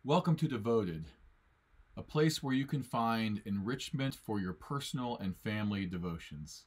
Welcome to Devoted, a place where you can find enrichment for your personal and family devotions.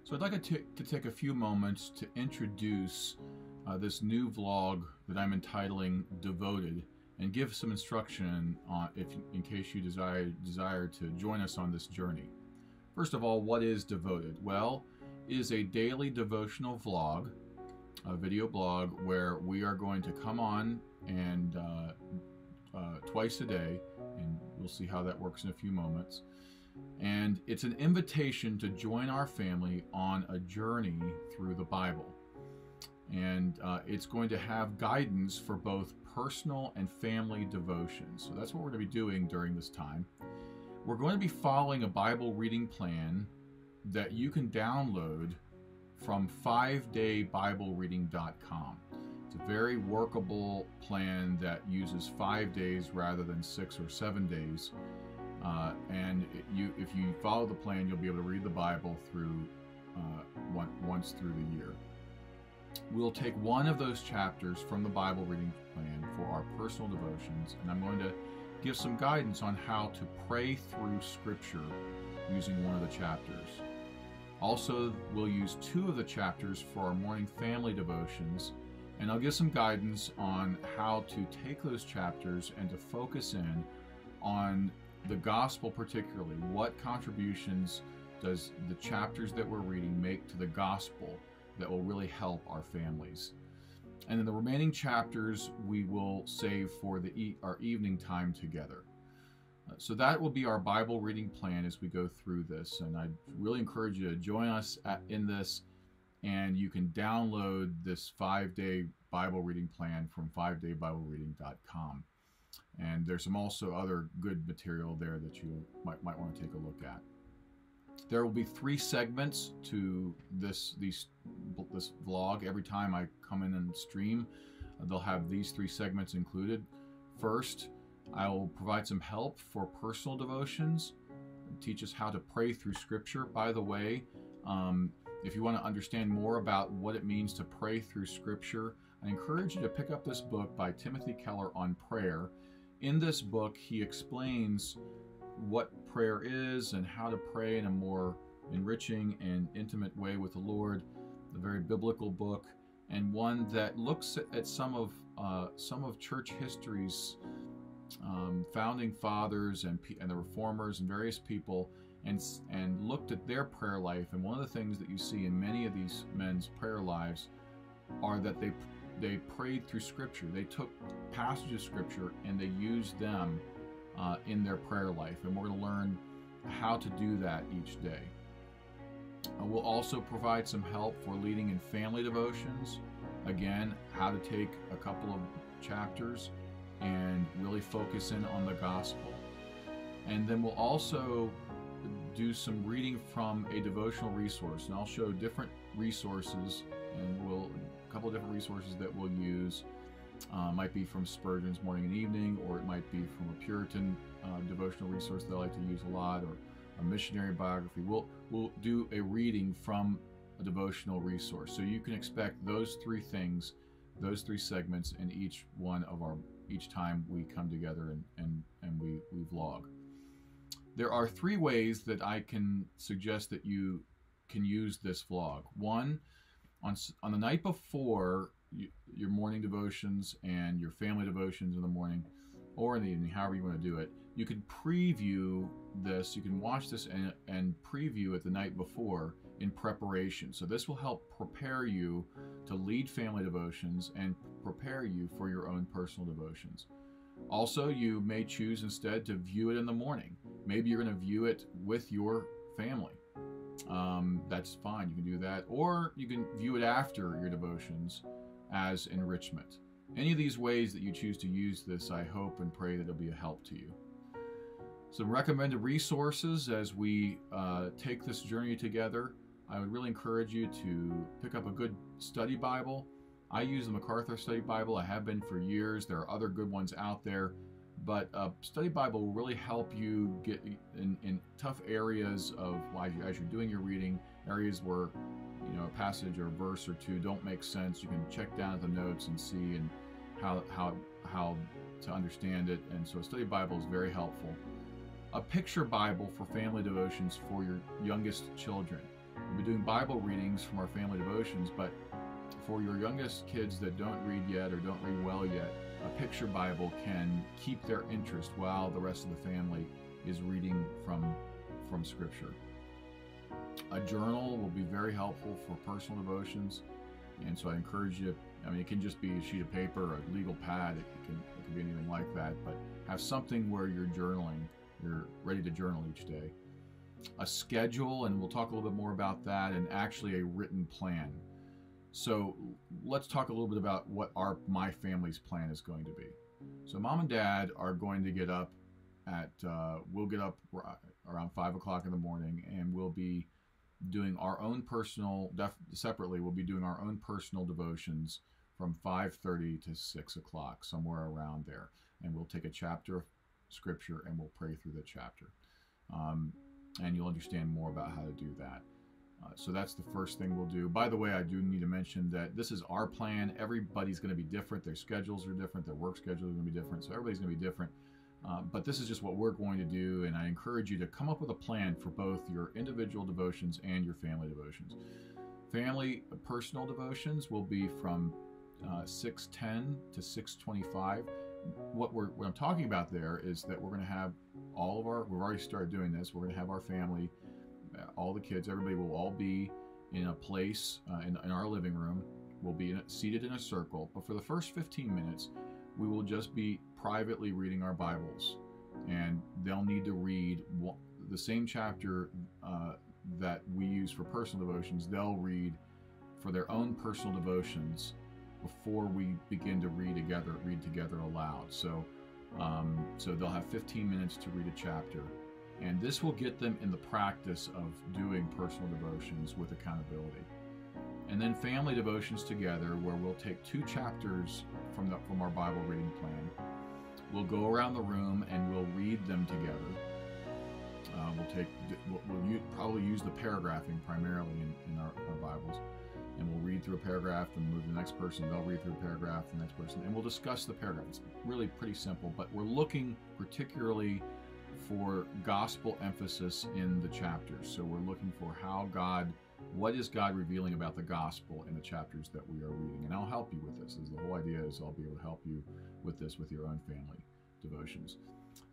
So I'd like to take a few moments to introduce this new vlog that I'm entitling Devoted and give some instruction on in case you desire to join us on this journey. First of all, what is Devoted? Well, it is a daily devotional vlog, a video blog where we are going to come on and twice a day, and we'll see how that works in a few moments. And it's an invitation to join our family on a journey through the Bible. And it's going to have guidance for both personal and family devotions. So that's what we're going to be doing during this time. We're going to be following a Bible reading plan that you can download from 5daybiblereading.com. It's a very workable plan that uses 5 days rather than 6 or 7 days. If you follow the plan, you'll be able to read the Bible through once through the year. We'll take one of those chapters from the Bible reading plan for our personal devotions, and I'm going to give some guidance on how to pray through Scripture using one of the chapters. Also, we'll use 2 of the chapters for our morning family devotions, and I'll give some guidance on how to take those chapters and to focus in on the gospel, particularly what contributions does the chapters that we're reading make to the gospel that will really help our families. And then the remaining chapters we will save for our evening time together. So that will be our Bible reading plan as we go through this, and I really encourage you to join us in this, and you can download this 5-day Bible reading plan from 5daybiblereading.com. And there's some also other good material there that you might want to take a look at. There will be 3 segments to this vlog. Every time I come in and stream, they'll have these 3 segments included. First, I will provide some help for personal devotions, teach us how to pray through Scripture. By the way, if you want to understand more about what it means to pray through Scripture, I encourage you to pick up this book by Timothy Keller on prayer. In this book, he explains what prayer is and how to pray in a more enriching and intimate way with the Lord. A very biblical book, and one that looks at some of church history's founding fathers and the reformers and various people, and looked at their prayer life. And one of the things that you see in many of these men's prayer lives are that they prayed through Scripture. They took passages of Scripture and they used them in their prayer life. And we're going to learn how to do that each day. We'll also provide some help for leading in family devotions. Again, how to take a couple of chapters and really focus in on the gospel. And then we'll also do some reading from a devotional resource. And I'll show different resources, and a couple of different resources that we'll use. Might be from Spurgeon's Morning and Evening, or it might be from a Puritan devotional resource that I like to use a lot, or a missionary biography. We'll do a reading from a devotional resource. So you can expect those 3 things, those 3 segments in each time we come together and we vlog. There are 3 ways that I can suggest that you can use this vlog. One, on the night before your morning devotions and your family devotions in the morning or in the evening, however you want to do it. You can preview this. You can watch this and preview it the night before in preparation. So this will help prepare you to lead family devotions and prepare you for your own personal devotions. Also, you may choose instead to view it in the morning. Maybe you're going to view it with your family. That's fine. You can do that. Or you can view it after your devotions as enrichment. Any of these ways that you choose to use this, I hope and pray that it'll be a help to you. Some recommended resources as we take this journey together. I would really encourage you to pick up a good study Bible. I use the MacArthur Study Bible. I have been for years. There are other good ones out there. But a study Bible will really help you get in tough areas of as you're doing your reading, areas where a passage or a verse or two don't make sense. You can check down at the notes and see and how to understand it. And so a study Bible is very helpful. A picture Bible for family devotions for your youngest children. We'll be doing Bible readings from our family devotions, but for your youngest kids that don't read yet or don't read well yet, a picture Bible can keep their interest while the rest of the family is reading from Scripture. A journal will be very helpful for personal devotions, and so I encourage you. It can just be a sheet of paper or a legal pad. It can be anything like that, but have something where you're journaling. You're ready to journal each day. A schedule, and we'll talk a little bit more about that, and actually a written plan. So let's talk a little bit about what my family's plan is going to be. So Mom and Dad are going to get up we'll get up around 5 o'clock in the morning, and we'll be doing our own separately, we'll be doing our own personal devotions from 5:30 to 6 o'clock, somewhere around there. And we'll take a chapter of Scripture and we'll pray through the chapter. And you'll understand more about how to do that. So that's the first thing we'll do. By the way, I do need to mention that this is our plan. Everybody's going to be different. Their schedules are different. Their work schedules are going to be different. So everybody's going to be different. But this is just what we're going to do. And I encourage you to come up with a plan for both your individual devotions and your family devotions. Family personal devotions will be from 6:10 to 6:25. What I'm talking about there is that we're going to have we've already started doing this. We're going to have our family, all the kids, everybody will all be in a place in our living room. We'll be seated in a circle. But for the first 15 minutes, we will just be privately reading our Bibles. And they'll need to read the same chapter that we use for personal devotions. They'll read for their own personal devotions before we begin to read together aloud. So they'll have 15 minutes to read a chapter. And this will get them in the practice of doing personal devotions with accountability. And then family devotions together, where we'll take 2 chapters from our Bible reading plan. We'll go around the room and we'll read them together. We'll probably use the paragraphing primarily in our Bibles. And we'll read through a paragraph and move to the next person. They'll read through a paragraph, the next person, and we'll discuss the paragraph. It's really pretty simple, but we're looking particularly for gospel emphasis in the chapters. So we're looking for what is God revealing about the gospel in the chapters that we are reading. And I'll help you with this. The whole idea is I'll be able to help you with this with your own family devotions.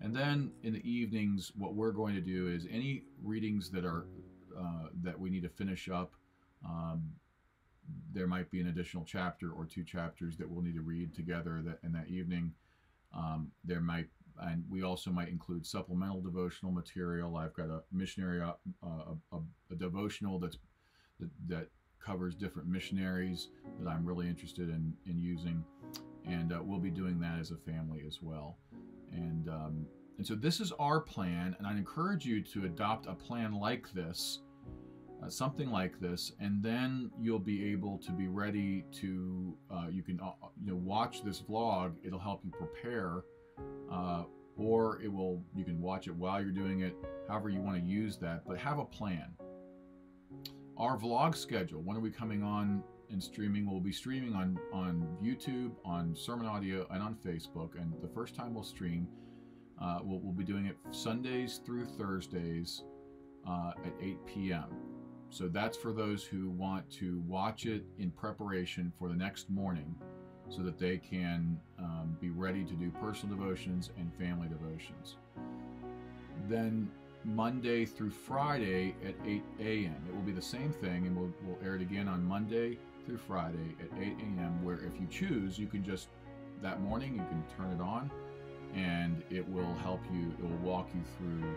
And then in the evenings, what we're going to do is any readings that are that we need to finish up. There might be an additional chapter or 2 chapters that we'll need to read together in that evening. And we also might include supplemental devotional material. I've got a missionary, a devotional that covers different missionaries that I'm really interested in using, and we'll be doing that as a family as well. And so this is our plan, and I encourage you to adopt a plan like this. Something like this, and then you'll be able to be ready to you can watch this vlog. It'll help you prepare, or you can watch it while you're doing it, however you want to use that, but have a plan. Our vlog schedule, when are we coming on and streaming? We'll be streaming on YouTube, on Sermon Audio, and on Facebook. And the first time we'll stream, we'll be doing it Sundays through Thursdays at 8 p.m. So that's for those who want to watch it in preparation for the next morning so that they can be ready to do personal devotions and family devotions. Then Monday through Friday at 8 a.m. It will be the same thing, and we'll air it again on Monday through Friday at 8 a.m., where if you choose, you can just, that morning, you can turn it on, and it will help you, it will walk you through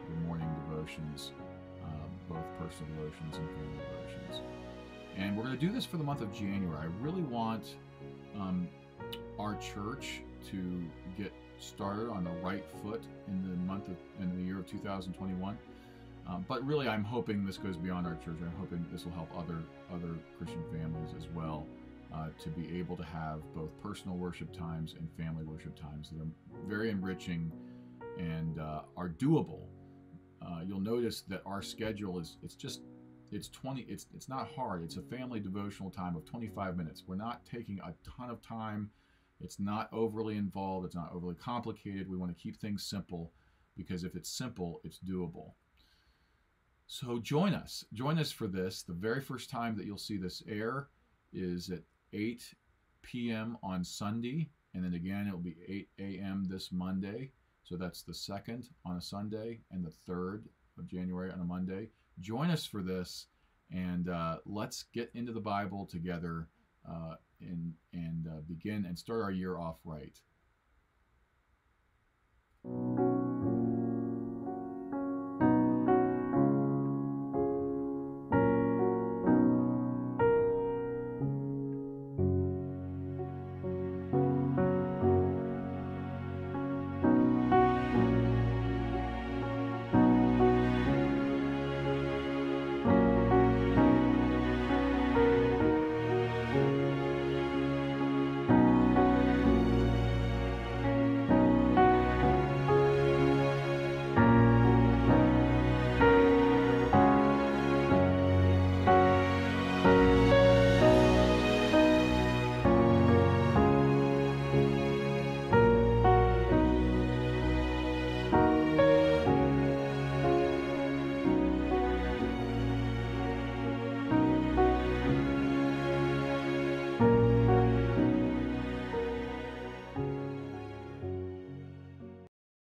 the morning devotions, both personal devotions and family devotions. And we're going to do this for the month of January. I really want our church to get started on the right foot in the year of 2021. But really, I'm hoping this goes beyond our church. I'm hoping this will help other Christian families as well to be able to have both personal worship times and family worship times that are very enriching and are doable. You'll notice that our schedule it's not hard. It's a family devotional time of 25 minutes. We're not taking a ton of time. It's not overly involved. It's not overly complicated. We want to keep things simple, because if it's simple, it's doable. So join us. Join us for this. The very first time that you'll see this air is at 8 p.m. on Sunday. And then again, it'll be 8 a.m. this Monday. So that's the 2nd on a Sunday and the 3rd of January on a Monday. Join us for this, and let's get into the Bible together and begin and start our year off right.